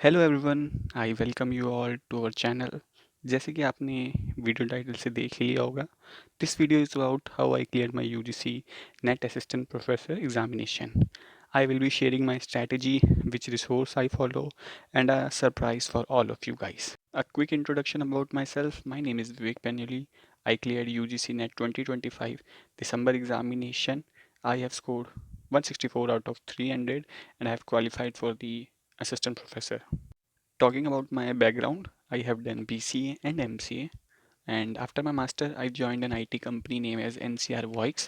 Hello everyone, I welcome you all to our channel. जैसे कि आपने वीडियो टाइटल से देख ही लिया होगा, this video is about how I clear my UGC net assistant professor examination. I will be sharing my strategy, which resource I follow, and a surprise for all of you guys. A quick introduction about myself. My name is Vivek Penuli. I cleared UGC NET 2025 December examination. I have scored 164 out of 300 and I have qualified for the assistant professor. Talking about my background, I have done BCA and MCA, and after my master, I joined an IT company named as NCR Voix.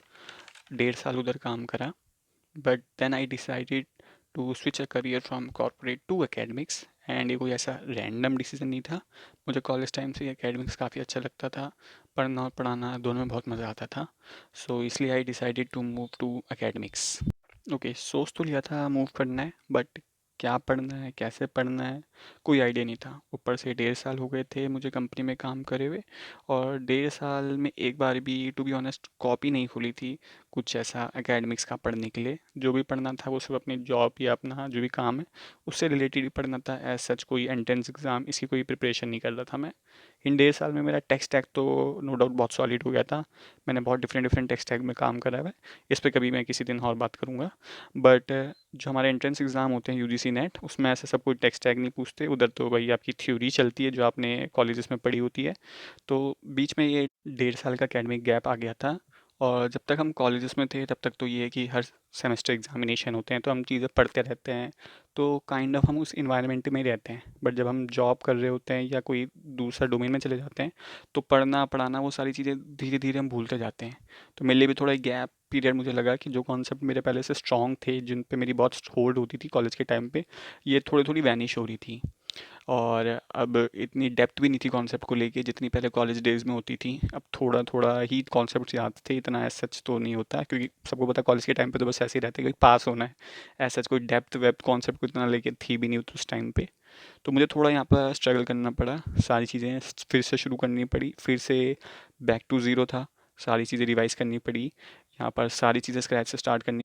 1.5 साल उधर काम करा, but then I decided to switch a career from corporate to academics, and ये कोई ऐसा random decision नहीं था। मुझे कॉलेज टाइम से एकेडमिक्स काफ़ी अच्छा लगता था, पढ़ना और पढ़ाना दोनों में बहुत मज़ा आता था। सो इसलिए I decided to move to academics. Okay, सोच तो लिया था मूव करना है, बट क्या पढ़ना है, कैसे पढ़ना है, कोई आइडिया नहीं था। ऊपर से 1.5 साल हो गए थे मुझे कंपनी में काम करे हुए, और 1.5 साल में एक बार भी टू बी ऑनेस्ट कॉपी नहीं खुली थी कुछ ऐसा एकेडमिक्स का पढ़ने के लिए। जो भी पढ़ना था वो सब अपनी जॉब या अपना जो भी काम है उससे रिलेटेड ही पढ़ना था। एज सच कोई एंट्रेंस एग्ज़ाम इसकी कोई प्रिपरेशन नहीं कर रहा था मैं। इन 1.5 साल में मेरा टेक स्टैक तो नो डाउट बहुत सॉलिड हो गया था। मैंने बहुत डिफरेंट डिफरेंट टेक स्टैक में काम करा हुआ है, इस पर कभी मैं किसी दिन और बात करूँगा। बट जो हमारे एंट्रेंस एग्ज़ाम होते हैं यूजीसी नेट, उसमें ऐसा सब कोई टेक स्टैक नहीं पूछते। उधर तो भाई आपकी थ्योरी चलती है जो आपने कॉलेजेस में पढ़ी होती है। तो बीच में ये 1.5 साल का एकेडमिक गैप आ गया था। और जब तक हम कॉलेजेस में थे तब तक तो ये है कि हर सेमेस्टर एग्जामिनेशन होते हैं तो हम चीज़ें पढ़ते रहते हैं, तो काइंड ऑफ हम उस इन्वायरमेंट में ही रहते हैं। बट जब हम जॉब कर रहे होते हैं या कोई दूसरा डोमेन में चले जाते हैं तो पढ़ना पढ़ाना वो सारी चीज़ें धीरे धीरे हम भूलते जाते हैं। तो मेरे लिए भी थोड़ा गैप पीरियड मुझे लगा कि जो कॉन्सेप्ट मेरे पहले से स्ट्रॉन्ग थे, जिन पे मेरी बहुत होल्ड होती थी कॉलेज के टाइम पे, ये थोड़ी थोड़ी वैनिश हो रही थी। और अब इतनी डेप्थ भी नहीं थी कॉन्सेप्ट को लेके जितनी पहले कॉलेज डेज में होती थी। अब थोड़ा थोड़ा ही कॉन्सेप्ट याद थे, इतना एज सच तो नहीं होता, क्योंकि सबको पता है कॉलेज के टाइम पे तो बस ऐसे ही रहते हैं कि पास होना है। एज सच कोई डेप्थ वेप्थ कॉन्सेप्ट को इतना लेके थी भी नहीं उस टाइम पे। तो मुझे थोड़ा यहाँ पर स्ट्रगल करना पड़ा, सारी चीज़ें फिर से शुरू करनी पड़ी, फिर से बैक टू ज़ीरो था। सारी चीज़ें रिवाइज करनी पड़ी, यहाँ पर सारी चीज़ें स्क्रैच से स्टार्ट करनी।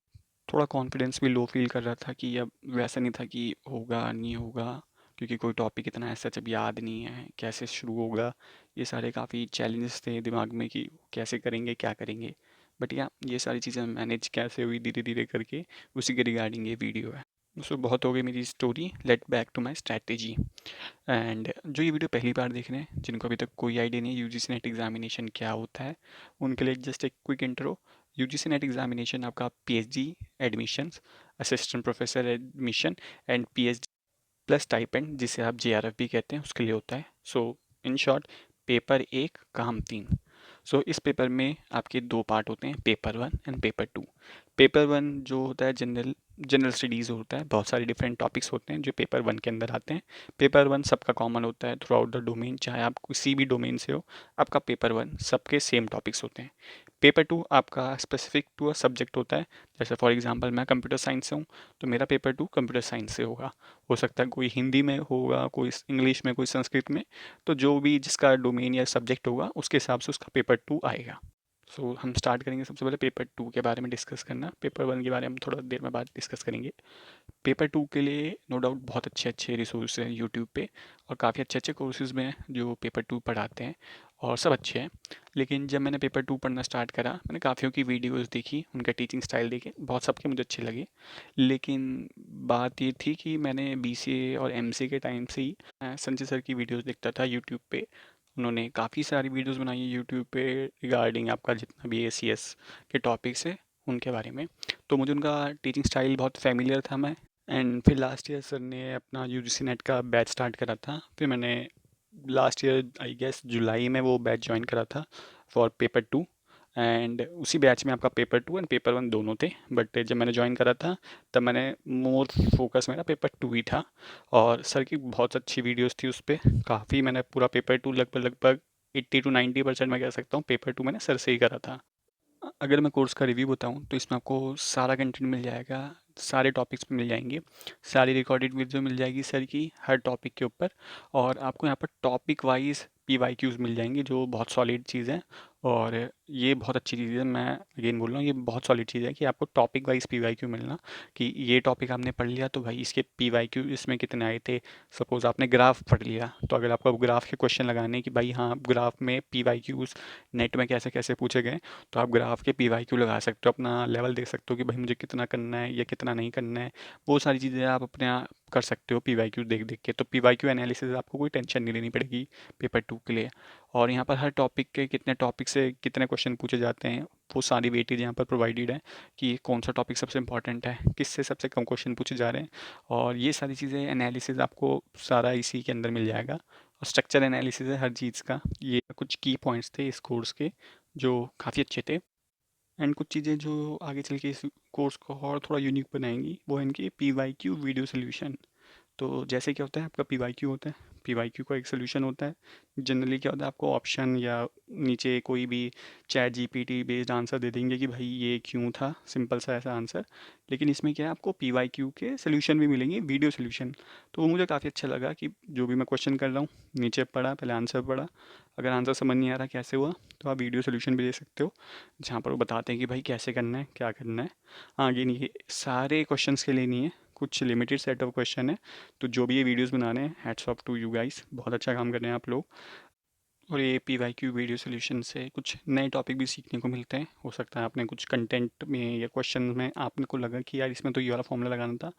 थोड़ा कॉन्फिडेंस भी लो फील कर रहा था कि अब वैसा नहीं था कि होगा नहीं होगा, क्योंकि कोई टॉपिक इतना ऐसा जब याद नहीं है, कैसे शुरू होगा। ये सारे काफ़ी चैलेंजेस थे दिमाग में कि कैसे करेंगे क्या करेंगे। बट या ये सारी चीज़ें मैनेज कैसे हुई धीरे धीरे करके, उसी के रिगार्डिंग ये वीडियो है। सो बहुत हो गई मेरी story, let back to my strategy. And जो ये वीडियो पहली बार देख रहे हैं, जिनको अभी तक कोई आइडिया नहीं है यूजीसी नेट एग्जामिनेशन क्या होता है, उनके लिए जस्ट एक quick intro. UGC NET examination आपका PhD admissions, assistant professor admission and PhD plus stipend, जिसे आप जेआरएफ भी कहते हैं, उसके लिए होता है। सो इन शॉर्ट, पेपर 1 काम 3। सो इस पेपर में आपके दो पार्ट होते हैं, पेपर 1 एंड पेपर 2। पेपर 1 जो होता है जनरल जनरल स्टडीज़ होता है, बहुत सारे डिफरेंट टॉपिक्स होते हैं जो पेपर 1 के अंदर आते हैं। पेपर 1 सबका कॉमन होता है थ्रू आउट द डोमेन, चाहे आप किसी भी डोमेन से हो, आपका पेपर 1 सबके सेम टॉपिक्स होते हैं। पेपर 2 आपका स्पेसिफिक टू अ सब्जेक्ट होता है। जैसे फॉर एग्जांपल मैं कंप्यूटर साइंस से हूँ, तो मेरा पेपर 2 कंप्यूटर साइंस से होगा। हो सकता है कोई हिंदी में होगा, कोई इंग्लिश में, कोई संस्कृत में। तो जो भी जिसका डोमेन या सब्जेक्ट होगा उसके हिसाब से उसका पेपर 2 आएगा। सो हम स्टार्ट करेंगे सबसे पहले पेपर 2 के बारे में डिस्कस करना। पेपर 1 के बारे में हम थोड़ा देर में बाद डिस्कस करेंगे। पेपर 2 के लिए नो डाउट बहुत अच्छे अच्छे रिसोर्स हैं यूट्यूब पे, और काफ़ी अच्छे अच्छे कोर्सेज़ में जो पेपर 2 पढ़ाते हैं, और सब अच्छे हैं। लेकिन जब मैंने पेपर 2 पढ़ना स्टार्ट करा, मैंने काफ़ियों की वीडियोस देखी, उनका टीचिंग स्टाइल देखे, बहुत सबके मुझे अच्छे लगे। लेकिन बात ये थी कि मैंने बीसीए और एमसीए के टाइम से ही संजय सर की वीडियोस देखता था यूट्यूब पे। उन्होंने काफ़ी सारी वीडियोस बनाई है यूट्यूब पे रिगार्डिंग आपका जितना भी एसीएस के टॉपिक्स है उनके बारे में। तो मुझे उनका टीचिंग स्टाइल बहुत फेमिलियर था। मैं एंड फिर लास्ट ईयर सर ने अपना यूजीसी नेट का बैच स्टार्ट करा था, फिर मैंने लास्ट ईयर आई गेस जुलाई में वो बैच ज्वाइन करा था फॉर पेपर 2। एंड उसी बैच में आपका पेपर 2 एंड पेपर 1 दोनों थे, बट जब मैंने ज्वाइन करा था तब मैंने मोर फोकस मेरा पेपर 2 ही था। और सर की बहुत अच्छी वीडियोस थी उस पर, काफ़ी मैंने पूरा पेपर 2 लगभग लगभग 80 to 90% मैं कह सकता हूँ पेपर 2 मैंने सर से ही करा था। अगर मैं कोर्स का रिव्यू बताऊँ तो इसमें आपको सारा कंटेंट मिल जाएगा। सारे टॉपिक्स पे मिल जाएंगे। सारी रिकॉर्डेड वीडियो मिल जाएगी सर की हर टॉपिक के ऊपर। और आपको यहाँ पर टॉपिक वाइज PYQs मिल जाएंगे जो बहुत सॉलिड चीज़ है। और ये बहुत अच्छी चीज़ है, मैं अगेन बोल रहा हूँ ये बहुत सॉलिड चीज़ है कि आपको टॉपिक वाइज PYQ मिलना, कि ये टॉपिक आपने पढ़ लिया तो भाई इसके PYQ इसमें कितने आए थे। सपोज़ आपने ग्राफ पढ़ लिया, तो अगर आपको ग्राफ के क्वेश्चन लगाने कि भाई हाँ ग्राफ में PYQs नेट में कैसे कैसे पूछे गए, तो आप ग्राफ के PYQ लगा सकते हो, अपना लेवल देख सकते हो कि भाई मुझे कितना करना है या कितना नहीं करना है। वो सारी चीज़ें आप अपने आप कर सकते हो PYQ देख देख के। तो PYQ एनालिसिस आपको कोई टेंशन नहीं लेनी पड़ेगी पेपर 2 के लिए। और यहाँ पर हर टॉपिक के कितने टॉपिक से कितने क्वेश्चन पूछे जाते हैं वो सारी वेटेज यहाँ पर प्रोवाइडेड है, कि कौन सा टॉपिक सबसे इंपॉर्टेंट है, किससे सबसे कम क्वेश्चन पूछे जा रहे हैं। और ये सारी चीज़ें एनालिसिस आपको सारा इसी के अंदर मिल जाएगा। और स्ट्रक्चर एनालिसिस है हर चीज़ का। ये कुछ की पॉइंट्स थे इस कोर्स के जो काफ़ी अच्छे थे। एंड कुछ चीज़ें जो आगे चल के इस कोर्स को और थोड़ा यूनिक बनाएंगी वो है इनकी PYQ वीडियो सोल्यूशन। तो जैसे क्या होता है आपका PYQ होता है, PYQ का एक सोल्यूशन होता है। जनरली क्या होता है आपको ऑप्शन या नीचे कोई भी ChatGPT बेस्ड आंसर दे देंगे कि भाई ये क्यों था, सिंपल सा ऐसा आंसर। लेकिन इसमें क्या है आपको PYQ के सोल्यूशन भी मिलेंगे, वीडियो सोल्यूशन। तो वो मुझे काफ़ी अच्छा लगा कि जो भी मैं क्वेश्चन कर रहा हूँ नीचे पढ़ा, पहले आंसर पढ़ा, अगर आंसर समझ नहीं आ रहा कैसे हुआ तो आप वीडियो सोल्यूशन भी दे सकते हो, जहाँ पर वो बताते हैं कि भाई कैसे करना है क्या करना है। आगे नहीं, ये सारे क्वेश्चंस के लिए नहीं है, कुछ लिमिटेड सेट ऑफ क्वेश्चन है। तो जो भी ये वीडियोस बना रहे हैं hats off to you guys, बहुत अच्छा काम कर रहे हैं आप लोग। और ये PYQ वीडियो सोल्यूशन से कुछ नए टॉपिक भी सीखने को मिलते हैं। हो सकता है आपने कुछ कंटेंट में या क्वेश्चन में आपने को लगा कि यार इसमें तो ये वाला फॉर्मूला लगाना था,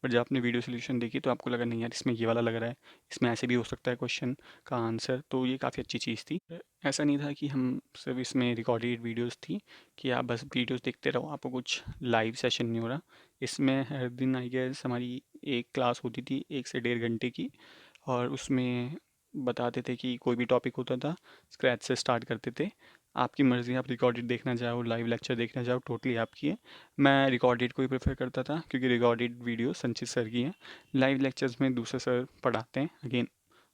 पर जब आपने वीडियो सोल्यूशन देखी तो आपको लगा नहीं यार इसमें ये वाला लग रहा है, इसमें ऐसे भी हो सकता है क्वेश्चन का आंसर। तो ये काफ़ी अच्छी चीज़ थी। ऐसा नहीं था कि हम सिर्फ इसमें रिकॉर्डेड वीडियोज़ थी कि आप बस वीडियोज़ देखते रहो, आपको कुछ लाइव सेशन नहीं हो रहा। इसमें हर दिन आई गेस हमारी एक क्लास होती थी 1 से 1.5 घंटे की। और उसमें बताते थे कि कोई भी टॉपिक होता था स्क्रैच से स्टार्ट करते थे। आपकी मर्ज़ी, आप रिकॉर्डेड देखना चाहो लाइव लेक्चर देखना चाहो टोटली आपकी है। मैं रिकॉर्डेड को ही प्रेफर करता था क्योंकि रिकॉर्डेड वीडियो संचित सर की है। लाइव लेक्चर्स में दूसरे सर पढ़ाते हैं, अगेन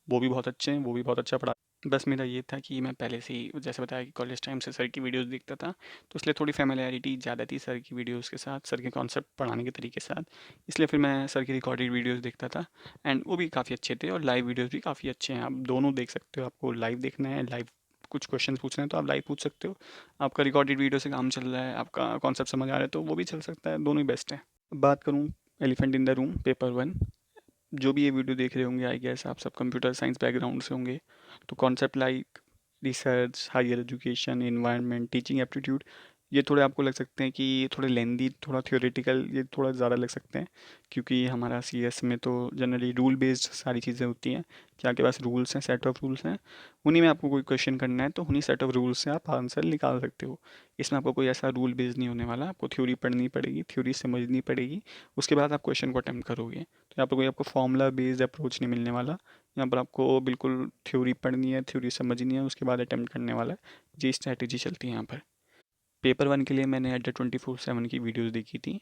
वो भी बहुत अच्छे हैं, वो भी बहुत अच्छा पढ़ा। बस मेरा ये था कि मैं पहले से ही जैसे बताया कि कॉलेज टाइम से सर की वीडियोस देखता था, तो इसलिए थोड़ी फैमिलियरिटी ज़्यादा थी सर की वीडियोस के साथ, सर के कॉन्सेप्ट पढ़ाने के तरीके के साथ। इसलिए फिर मैं सर की रिकॉर्डेड वीडियोस देखता था। एंड वो भी काफ़ी अच्छे थे और लाइव वीडियोस भी काफ़ी अच्छे हैं, आप दोनों देख सकते हो। आपको लाइव देखना है, लाइव कुछ क्वेश्चन पूछना है तो आप लाइव पूछ सकते हो। आपका रिकॉर्डेड वीडियो से काम चल रहा है, आपका कॉन्सेप्ट समझ आ रहा है तो वो भी चल सकता है, दोनों ही बेस्ट है। बात करूँ elephant in the room paper 1, जो भी ये वीडियो देख रहे होंगे आई गेस आप सब कंप्यूटर साइंस बैकग्राउंड से होंगे। तो concept like research, higher education, environment, teaching aptitude, ये थोड़े आपको लग सकते हैं कि ये थोड़े लेंदी, थोड़ा थ्योरेटिकल, ये थोड़ा ज़्यादा लग सकते हैं। क्योंकि हमारा CS में तो जनरली रूल बेस्ड सारी चीज़ें होती हैं कि आपके पास रूल्स हैं, सेट ऑफ रूल्स हैं, उन्हीं में आपको कोई क्वेश्चन करना है तो उन्हीं सेट ऑफ रूल्स से आप आंसर निकाल सकते हो। इसमें आपको कोई ऐसा रूल बेस्ड नहीं होने वाला, आपको थ्योरी पढ़नी पड़ेगी, थ्योरी समझनी पड़ेगी, उसके बाद आप क्वेश्चन को अटैम्प्ट करोगे। तो यहाँ पर कोई आपको फॉर्मूला बेस्ड अप्रोच नहीं मिलने वाला। यहाँ पर आपको बिल्कुल थ्योरी पढ़नी है, थ्योरी समझनी है, उसके बाद अटैम्प्ट करने वाला है। जी स्ट्रैटेजी चलती है यहाँ पर। पेपर 1 के लिए मैंने एट द 24/7 की वीडियोस देखी थी।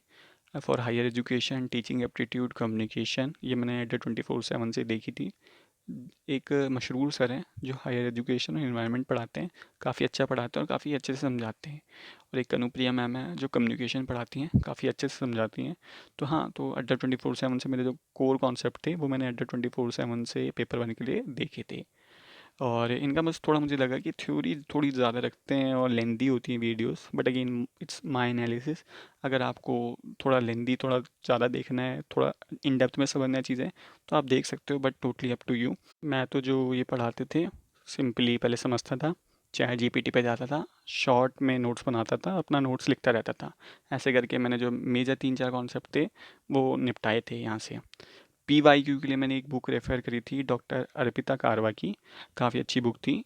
For higher education, teaching aptitude, communication, ये मैंने एट द 24/7 से देखी थी। एक मशहूर सर हैं जो हायर एजुकेशन और एनवायरनमेंट पढ़ाते हैं, काफ़ी अच्छा पढ़ाते हैं और काफ़ी अच्छे से समझाते हैं। और एक अनुप्रिया मैम है जो कम्युनिकेशन पढ़ाती हैं, काफ़ी अच्छे से समझाती हैं। तो हाँ, तो एट द 24/7 से मेरे जो कोर कॉन्सेप्ट थे वो मैंने एट द 24/7 से पेपर 1 के लिए देखे थे। और इनका बस थोड़ा मुझे लगा कि थ्योरी थोड़ी ज़्यादा रखते हैं और लेंदी होती हैं videos, but again it's my analysis. अगर आपको थोड़ा लेंदी, थोड़ा ज़्यादा देखना है, थोड़ा इन डेप्थ में समझना है चीज़ें, तो आप देख सकते हो, but totally up to you. मैं तो जो ये पढ़ाते थे सिंपली पहले समझता था, ChatGPT पे जाता था, शॉर्ट में नोट्स बनाता था, अपना नोट्स लिखता रहता था। ऐसे करके मैंने जो मेजर 3-4 कॉन्सेप्ट थे वो निपटाए थे यहाँ से। PYQ के लिए मैंने एक बुक रेफ़र करी थी डॉक्टर अर्पिता कारवा की, काफ़ी अच्छी बुक थी।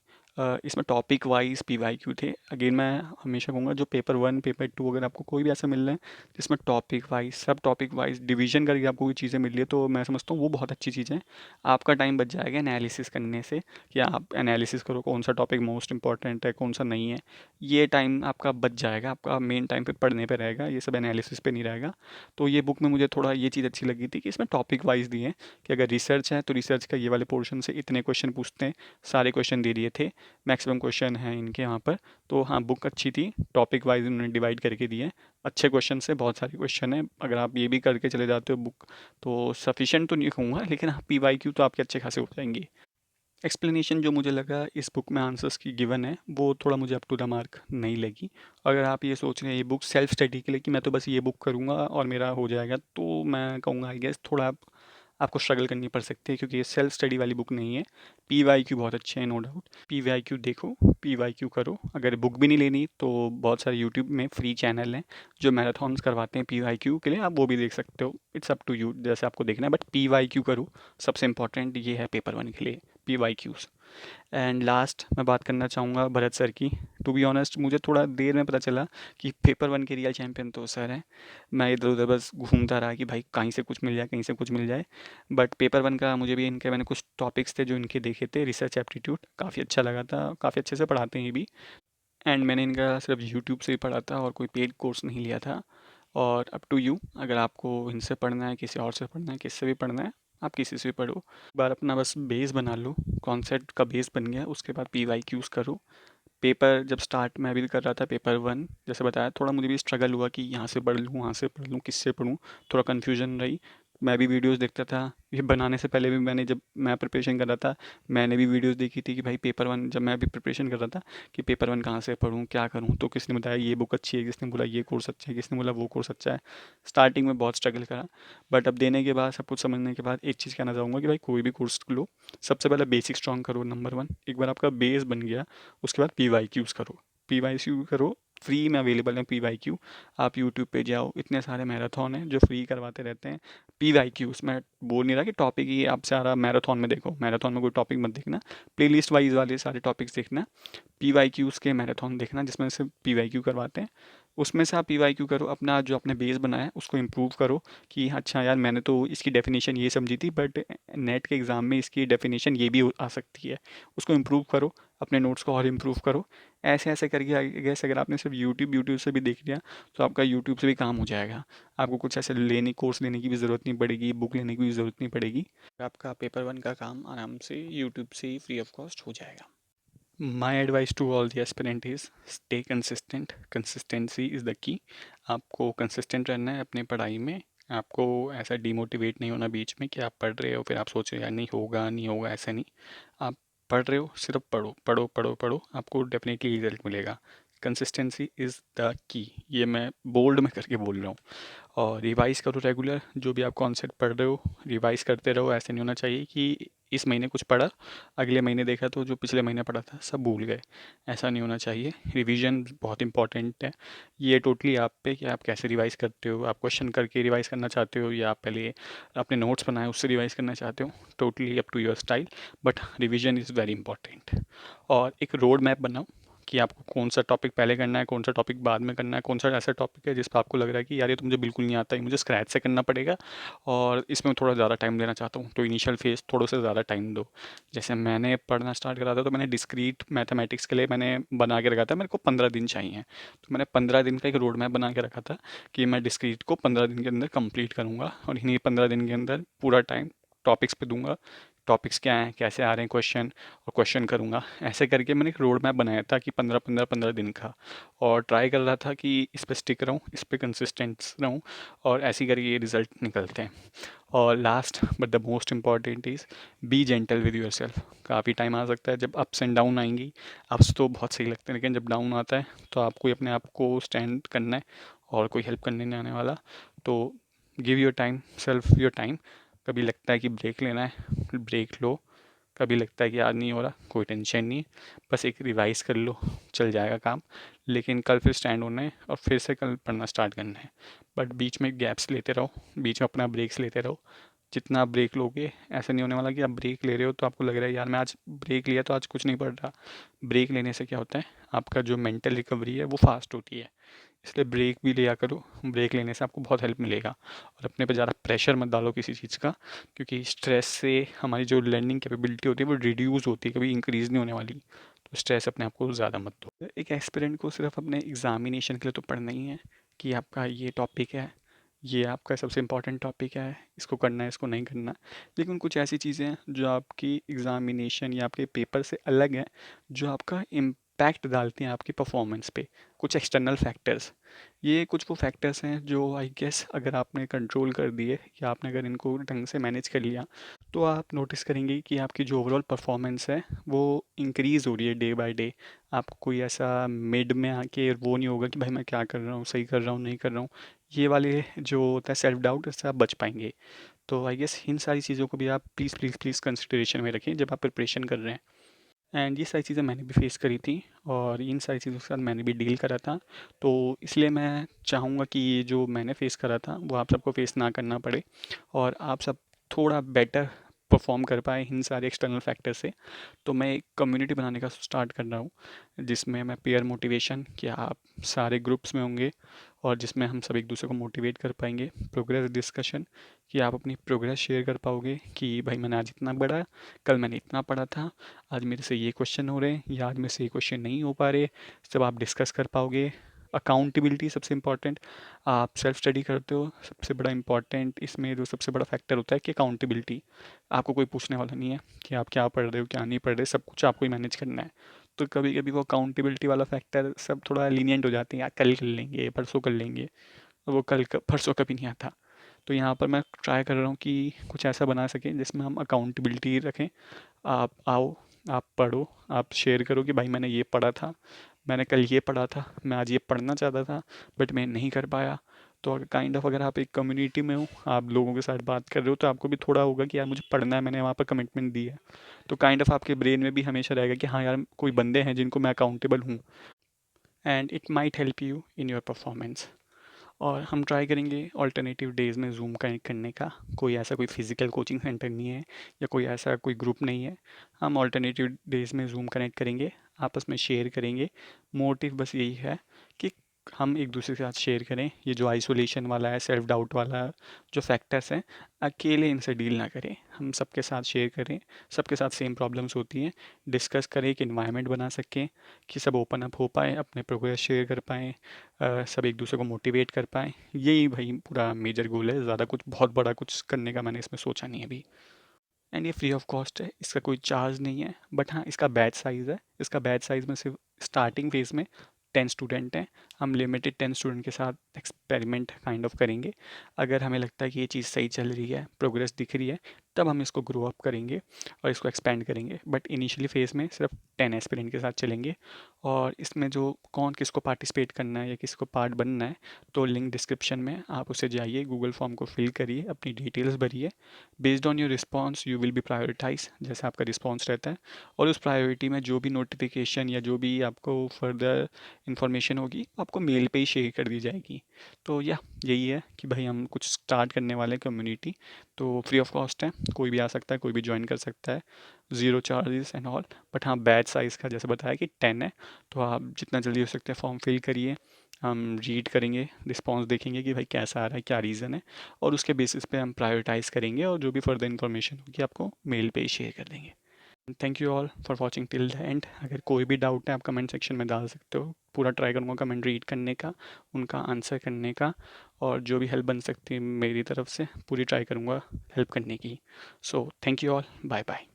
इसमें टॉपिक वाइज़ PYQ थे। अगेन मैं हमेशा कहूँगा जो पेपर 1, पेपर 2 अगर आपको कोई भी ऐसा मिल रहा है जिसमें टॉपिक वाइज़, सब टॉपिक वाइज़ डिवीज़न करके आपको कोई चीज़ें मिल रही है तो मैं समझता हूँ वो बहुत अच्छी चीज़ है। आपका टाइम बच जाएगा एनालिसिस करने से, कि आप एनालिसिस करो कौन सा टॉपिक मोस्ट इंपॉर्टेंट है, कौन सा नहीं है। ये टाइम आपका बच जाएगा, आपका मेन टाइम फिर पढ़ने पे रहेगा, ये सब एनालिसिस पे नहीं रहेगा। तो ये बुक में मुझे थोड़ा ये चीज़ अच्छी लगी थी कि इसमें टॉपिक वाइज दिए हैं कि अगर रिसर्च है तो रिसर्च का ये वाले पोर्शन से इतने क्वेश्चन पूछते हैं, सारे क्वेश्चन दे दिए थे। मैक्सिमम क्वेश्चन हैं इनके यहाँ पर। तो हाँ, बुक अच्छी थी, टॉपिक वाइज उन्होंने डिवाइड करके दिए, अच्छे क्वेश्चन से, बहुत सारे क्वेश्चन हैं। अगर आप ये भी करके चले जाते हो बुक, तो सफिशिएंट तो नहीं कहूँगा, लेकिन हाँ PYQ तो आपके अच्छे खासे हो जाएंगे। एक्सप्लेनेशन जो मुझे लगा इस बुक में आंसर्स की गिवन है, वो थोड़ा मुझे अप टू द मार्क नहीं लगी। अगर आप ये सोच रहे हैं ये बुक सेल्फ स्टडी के लिए कि मैं तो बस ये बुक करूँगा और मेरा हो जाएगा, तो मैं कहूँगा आई गेस थोड़ा आपको स्ट्रगल करनी पड़ सकती है, क्योंकि ये सेल्फ स्टडी वाली बुक नहीं है। PYQ बहुत अच्छे हैं, नो डाउट। PYQ देखो, PYQ करो। अगर बुक भी नहीं लेनी तो बहुत सारे यूट्यूब में फ्री चैनल हैं जो मैराथॉन्स करवाते हैं PYQ के लिए, आप वो भी देख सकते हो। इट्स अप टू यू, जैसे आपको देखना है, बट PYQ करो। सबसे इंपॉर्टेंट ये है पेपर वन के लिए, PYQs। एंड लास्ट मैं बात करना चाहूँगा भरत सर की। टू बी ऑनेस्ट, मुझे थोड़ा देर में पता चला कि पेपर वन के रियल चैंपियन तो सर हैं। मैं इधर उधर बस घूमता रहा कि भाई कहीं से कुछ मिल जाए, कहीं से कुछ मिल जाए। बट पेपर वन का मुझे भी इनके, मैंने कुछ टॉपिक्स थे जो इनके देखे थे, रिसर्च एप्टीट्यूड काफ़ी अच्छा लगा था, काफ़ी अच्छे से पढ़ाते हैं ये भी। एंड मैंने इनका सिर्फ यूट्यूब से ही पढ़ा था और कोई पेड कोर्स नहीं लिया था। और अप टू यू, अगर आपको इनसे पढ़ना है, किसी और से पढ़ना है, किससे भी पढ़ना है, आप किसी से भी पढ़ो। एक बार अपना बस बेस बना लो, कॉन्सेप्ट का बेस बन गया, उसके बाद PYQs करो। पेपर जब स्टार्ट मैं भी कर रहा था, पेपर वन जैसे बताया, थोड़ा मुझे भी स्ट्रगल हुआ कि यहाँ से पढ़ लूँ, वहाँ से पढ़ लूँ, किससे पढ़ूँ, थोड़ा कन्फ्यूजन रही। मैं भी वीडियोस देखता था, ये बनाने से पहले भी मैंने, जब मैं प्रिपरेशन कर रहा था, मैंने भी वीडियोस देखी थी कि भाई पेपर वन, जब मैं भी प्रिपरेशन कर रहा था कि पेपर वन कहाँ से पढूँ, क्या करूँ, तो किसने बताया ये बुक अच्छी है, किसने बोला ये कोर्स अच्छा है, किसने बोला वो कोर्स अच्छा है। स्टार्टिंग में बहुत स्ट्रगल करा, बट अब देने के बाद, सब कुछ समझने के बाद एक चीज़ कहना चाहूँगा कि भाई कोई भी कोर्स लो, सबसे पहले बेसिक स्ट्रॉन्ग करो, नंबर वन। एक बार आपका बेस बन गया, उसके बाद PYQs करो। PYQ करो, फ्री में अवेलेबल है PYQ। आप यूट्यूब पे जाओ, इतने सारे मैराथन हैं जो फ्री करवाते रहते हैं। PYQs, मैं बोल नहीं रहा कि टॉपिक ही आपसे आ रहा मैराथन में देखो, मैराथन में कोई टॉपिक मत देखना, प्लेलिस्ट वाइज वाले सारे टॉपिक्स देखना। PYQs के मैराथन देखना जिसमें से PYQ करवाते हैं, उसमें से आप PYQ करो, अपना जो आपने बेस बनाया है उसको इम्प्रूव करो कि अच्छा यार, मैंने तो इसकी डेफिनेशन ये समझी थी, बट नेट के एग्ज़ाम में इसकी डेफिनेशन ये भी आ सकती है। उसको इम्प्रूव करो, अपने नोट्स को और इम्प्रूव करो। ऐसे ऐसे करके आई गेस अगर आपने सिर्फ यूट्यूब से भी देख लिया, तो आपका यूट्यूब से भी काम हो जाएगा। आपको कुछ ऐसे कोर्स लेने की भी ज़रूरत नहीं पड़ेगी, बुक लेने की भी ज़रूरत नहीं पड़ेगी। आपका पेपर वन का काम आराम से यूट्यूब से ही फ्री ऑफ कॉस्ट हो जाएगा। My advice to all the aspirant is stay consistent. Consistency is the key. आपको consistent रहना है अपनी पढ़ाई में। आपको ऐसा डिमोटिवेट नहीं होना बीच में कि आप पढ़ रहे हो फिर आप सोच रहे हो यार नहीं होगा, नहीं होगा, ऐसा नहीं। आप पढ़ रहे हो, सिर्फ पढ़ो पढ़ो पढ़ो पढ़ो, आपको डेफिनेटली रिजल्ट मिलेगा। कंसिस्टेंसी इज़ द की, ये मैं बोल्ड में करके बोल रहा हूँ। और रिवाइज़ करो रेगुलर, जो भी आप कॉन्सेप्ट पढ़ रहे हो रिवाइज़ करते रहो। ऐसे नहीं होना चाहिए कि इस महीने कुछ पढ़ा, अगले महीने देखा तो जो पिछले महीने पढ़ा था सब भूल गए। ऐसा नहीं होना चाहिए। रिवीजन बहुत इंपॉर्टेंट है। ये टोटली आप पे कि आप कैसे रिवाइज़ करते हो, आप क्वेश्चन करके रिवाइज़ करना चाहते हो या आप पहले अपने नोट्स बनाए उससे रिवाइज़ करना चाहते हो, totally up to your style. But revision is very important. और एक रोड मैप बनाओ कि आपको कौन सा टॉपिक पहले करना है, कौन सा टॉपिक बाद में करना है, कौन सा ऐसा टॉपिक है जिस पर आपको लग रहा है कि यार ये तो मुझे बिल्कुल नहीं आता है, मुझे स्क्रैच से करना पड़ेगा और इसमें थोड़ा ज़्यादा टाइम देना चाहता हूँ, तो इनिशियल फेज़ थोड़ा सा ज़्यादा टाइम दो। जैसे मैंने पढ़ना स्टार्ट करा था तो मैंने डिस्क्रीट मैथमेटिक्स के लिए मैंने बना के रखा था, मेरे को 15 दिन चाहिए, तो मैंने 15 दिन का एक रोड मैप बना के रखा था कि मैं डिस्क्रीट को 15 दिन के अंदर कंप्लीट करूँगा और इन्हीं 15 दिन के अंदर पूरा टाइम टॉपिक्स पे दूंगा। टॉपिक्स क्या हैं, कैसे आ रहे हैं क्वेश्चन, और क्वेश्चन करूँगा। ऐसे करके मैंने एक रोड मैप बनाया था कि 15 दिन का, और ट्राई कर रहा था कि इस पे स्टिक रहूँ, इस पे कंसिस्टेंट रहूँ, और ऐसे करके ये रिज़ल्ट निकलते हैं। और last but the most important is B gentle with your self. काफ़ी टाइम आ सकता है जब अप्स एंड डाउन आएंगी, अप्स तो बहुत सही लगते हैं लेकिन जब डाउन आता है तो आपको ही अपने आप को स्टैंड करना है और कोई हेल्प करने नहीं आने वाला। तो give your time, self your time. कभी लगता है कि ब्रेक लेना है, ब्रेक लो। कभी लगता है कि आज नहीं हो रहा, कोई टेंशन नहीं, बस एक रिवाइज़ कर लो, चल जाएगा काम। लेकिन कल फिर स्टैंड होना है और फिर से कल पढ़ना स्टार्ट करना है। बट बीच में गैप्स लेते रहो, बीच में अपना ब्रेक्स लेते रहो। जितना आप ब्रेक लोगे, ऐसा नहीं होने वाला कि आप ब्रेक ले रहे हो तो आपको लग रहा है यार मैं आज ब्रेक लिया तो आज कुछ नहीं पढ़ रहा। ब्रेक लेने से क्या होता है, आपका जो मेंटल रिकवरी है वो फास्ट होती है। इसलिए ब्रेक भी लिया करो, ब्रेक लेने से आपको बहुत हेल्प मिलेगा। और अपने पे ज़्यादा प्रेशर मत डालो किसी चीज़ का, क्योंकि स्ट्रेस से हमारी जो लर्निंग कैपेबिलिटी होती है वो रिड्यूस होती है, कभी इंक्रीज़ नहीं होने वाली। तो स्ट्रेस अपने आप को ज़्यादा मत दो। एक एस्पिरेंट को सिर्फ अपने एग्जामिनेशन के लिए तो पढ़ना ही है कि आपका ये टॉपिक है, ये आपका सबसे इम्पोर्टेंट टॉपिक है, इसको करना है, इसको नहीं करना। लेकिन कुछ ऐसी चीज़ें हैं जो आपकी एग्ज़ामिनेशन या आपके पेपर से अलग हैं, जो आपका इम्पैक्ट डालती हैं आपकी परफॉर्मेंस पे। कुछ एक्सटर्नल फैक्टर्स, ये कुछ वो फैक्टर्स हैं जो आई गेस अगर आपने कंट्रोल कर दिए या आपने अगर इनको ढंग से मैनेज कर लिया, तो आप नोटिस करेंगे कि आपकी जो ओवरऑल परफॉर्मेंस है वो इंक्रीज़ हो रही है डे बाय डे। आपको कोई ऐसा मिड में आके वो नहीं होगा कि भाई मैं क्या कर रहा हूँ, सही कर रहा हूँ, नहीं कर रहा हूँ। ये वाले जो होता है सेल्फ डाउट, इससे आप बच पाएंगे। तो आई गेस इन सारी चीज़ों को भी आप प्लीज़ प्लीज़ प्लीज़ कंसिडरेशन में रखें जब आप प्रिपरेशन कर रहे हैं। एंड ये सारी चीज़ें मैंने भी फेस करी थी और इन सारी चीज़ों के साथ मैंने भी डील करा था। तो इसलिए मैं चाहूँगा कि ये जो मैंने फेस करा था वो आप सबको फेस ना करना पड़े और आप सब थोड़ा बेटर परफॉर्म कर पाए इन सारे एक्सटर्नल फैक्टर से। तो मैं एक कम्युनिटी बनाने का स्टार्ट कर रहा हूँ, जिसमें मैं पेयर मोटिवेशन कि आप सारे ग्रुप्स में होंगे और जिसमें हम सब एक दूसरे को मोटिवेट कर पाएंगे। प्रोग्रेस डिस्कशन कि आप अपनी प्रोग्रेस शेयर कर पाओगे कि भाई मैंने आज इतना पढ़ा, कल मैंने इतना पढ़ा था, आज मेरे से ये क्वेश्चन हो रहे हैं या आज मेरे से ये क्वेश्चन नहीं हो पा रहे, सब आप डिस्कस कर पाओगे। अकाउंटेबिलिटी सबसे इम्पॉर्टेंट, आप सेल्फ स्टडी करते हो, सबसे बड़ा इम्पॉर्टेंट इसमें जो सबसे बड़ा फैक्टर होता है कि अकाउंटेबिलिटी। आपको कोई पूछने वाला नहीं है कि आप क्या पढ़ रहे हो क्या नहीं पढ़ रहे, सब कुछ आपको ही मैनेज करना है। तो कभी कभी वो अकाउंटेबिलिटी वाला फैक्टर सब थोड़ा लीनियंट हो जाते हैं, यार कल कर लेंगे, परसों कर लेंगे, और वो परसों कभी नहीं आता। तो यहाँ पर मैं ट्राई कर रहा हूँ कि कुछ ऐसा बना सकें जिसमें हम अकाउंटेबिलिटी रखें। आप आओ, आप पढ़ो, आप शेयर करो कि भाई मैंने ये पढ़ा था, मैंने कल ये पढ़ा था, मैं आज ये पढ़ना चाहता था बट मैं नहीं कर पाया। तो काइंड ऑफ अगर आप एक कम्युनिटी में हो, आप लोगों के साथ बात कर रहे हो, तो आपको भी थोड़ा होगा कि यार मुझे पढ़ना है, मैंने वहाँ पर कमिटमेंट दी है। तो काइंड ऑफ आपके ब्रेन में भी हमेशा रहेगा कि हाँ यार कोई बंदे हैं जिनको मैं अकाउंटेबल हूँ, and it might help you in your performance. और हम ट्राई करेंगे ऑल्टरनेटिव डेज़ में ज़ूम कनेक्ट करने का। कोई ऐसा कोई फिज़िकल कोचिंग सेंटर नहीं है या कोई ऐसा कोई ग्रुप नहीं है। हम ऑल्टरनेटिव डेज़ में ज़ूम कनेक्ट करेंगे, आपस में शेयर करेंगे। मोटिव बस यही है कि हम एक दूसरे के साथ शेयर करें। ये जो आइसोलेशन वाला है, सेल्फ डाउट वाला जो फैक्टर्स हैं, अकेले इनसे डील ना करें, हम सबके साथ शेयर करें। सबके साथ सेम प्रॉब्लम्स होती हैं, डिस्कस करें, एक इन्वायरमेंट बना सकें कि सब ओपन अप हो पाएँ, अपने प्रोग्रेस शेयर कर पाएँ, सब एक दूसरे को मोटिवेट कर पाएँ। यही भाई पूरा मेजर गोल है, ज़्यादा कुछ बहुत बड़ा कुछ करने का मैंने इसमें सोचा नहीं है अभी। एंड ये फ्री ऑफ कॉस्ट है, इसका कोई चार्ज नहीं है। बट हाँ, इसका बैच साइज़ है, इसका बैच साइज़ में सिर्फ स्टार्टिंग फेज़ में 10 स्टूडेंट हैं। हम लिमिटेड 10 स्टूडेंट के साथ एक्सपेरिमेंट काइंड ऑफ करेंगे। अगर हमें लगता है कि ये चीज़ सही चल रही है, प्रोग्रेस दिख रही है, तब हम इसको ग्रो अप करेंगे और इसको एक्सपेंड करेंगे। बट इनिशियली फ़ेज़ में सिर्फ 10 एस्पिरेंट के साथ चलेंगे। और इसमें जो कौन किसको पार्टिसिपेट करना है या किसको पार्ट बनना है, तो लिंक डिस्क्रिप्शन में, आप उसे जाइए, गूगल फॉर्म को फिल करिए, अपनी डिटेल्स भरिए। Based on your response you will be prioritize, जैसे आपका रिस्पॉन्स रहता है। और उस प्रायोरिटी में जो भी नोटिफिकेशन या जो भी आपको फर्दर इन्फॉर्मेशन होगी आपको मेल पे ही शेयर कर दी जाएगी। तो या यही है कि भाई हम कुछ स्टार्ट करने वाले हैं कम्युनिटी। तो फ्री ऑफ कॉस्ट है, कोई भी आ सकता है, कोई भी ज्वाइन कर सकता है, zero charges and all. But हाँ, बैच साइज़ का जैसे बताया कि 10 है। तो आप जितना जल्दी हो सकता है फॉर्म फिल करिए, हम रीड करेंगे, रिस्पॉन्स देखेंगे कि भाई कैसा आ रहा है, क्या रीज़न है, और उसके बेसिस पे हम प्रायोरिटाइज़ करेंगे और जो भी फर्दर इन्फॉर्मेशन होगी आपको मेल पे ही शेयर कर देंगे। Thank you all for watching till the end. अगर कोई भी डाउट है आप कमेंट सेक्शन में डाल सकते हो, पूरा ट्राई करूँगा कमेंट रीड करने का, उनका आंसर करने का, और जो भी हेल्प बन सकती है मेरी तरफ से पूरी ट्राई करूँगा हेल्प करने की। So thank you all, bye bye.